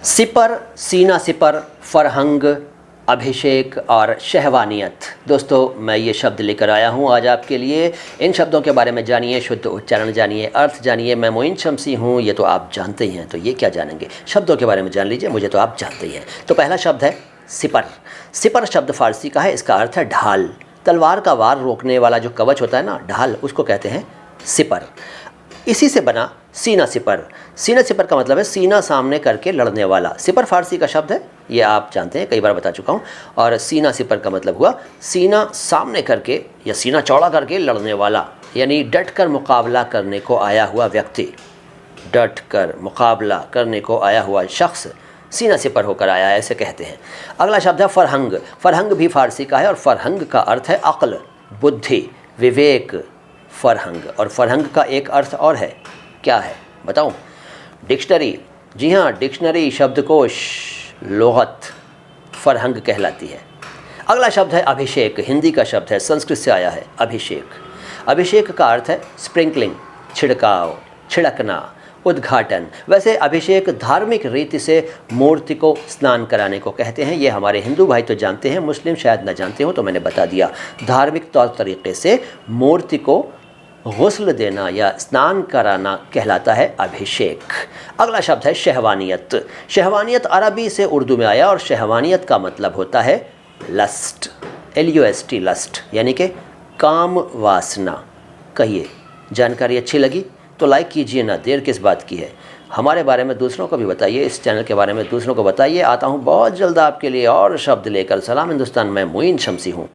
Sipper, सीना sipper, फरहंग, अभिषेक और शहवानियत। दोस्तों, मैं ये शब्द लेकर आया हूँ आज आपके लिए। इन शब्दों के बारे में जानिए, शुद्ध उच्चारण जानिए, अर्थ जानिए। मैं मोइन शमसी हूँ, ये तो आप जानते ही हैं, तो ये क्या जानेंगे। शब्दों के बारे में जान लीजिए, मुझे तो आप जानते ही हैं। तो पहला शब्द है सिपर। सिपर शब्द फारसी का है, इसका अर्थ है ढाल। तलवार का वार रोकने वाला जो कवच होता है ना, ढाल, उसको कहते हैं सिपर। इसी से बना सीना सिपर। सीना सिपर का मतलब है सीना सामने करके लड़ने वाला। सिपर फारसी का शब्द है, ये आप जानते हैं, कई बार बता चुका हूँ। और सीना सिपर का मतलब हुआ सीना सामने करके या सीना चौड़ा करके लड़ने वाला, यानी डट कर मुकाबला करने को आया हुआ व्यक्ति। डट कर मुकाबला करने को आया हुआ शख्स सीना सिपर होकर आया, ऐसे कहते हैं। अगला शब्द है फरहंग। फरहंग भी फारसी का है और फरहंग का अर्थ है अक्ल, बुद्धि, विवेक। फरहंग, और फरहंग का एक अर्थ और है, क्या है बताऊं? डिक्शनरी। जी हाँ, डिक्शनरी, शब्दकोश, लुगत फरहंग कहलाती है। अगला शब्द है अभिषेक। हिंदी का शब्द है, संस्कृत से आया है अभिषेक। अभिषेक का अर्थ है स्प्रिंकलिंग, छिड़काव, छिड़कना, उद्घाटन। वैसे अभिषेक धार्मिक रीति से मूर्ति को स्नान कराने को कहते हैं। ये हमारे हिंदू भाई तो जानते हैं, मुस्लिम शायद न जानते हो, तो मैंने बता दिया। धार्मिक तौर तरीके से मूर्ति को गुस्ल देना या स्नान कराना कहलाता है अभिषेक। अगला शब्द है शहवानियत। शहवानियत अरबी से उर्दू में आया और शहवानियत का मतलब होता है लस्ट, LUST, लस्ट, यानी कि काम वासना। कहिए, जानकारी अच्छी लगी तो लाइक कीजिए ना, देर किस बात की है। हमारे बारे में दूसरों को भी बताइए, इस चैनल के बारे में दूसरों को बताइए। आता हूँ बहुत जल्द आपके लिए और शब्द लेकर। सलाम हिंदुस्तान, मैं मोइन शमसी हूँ।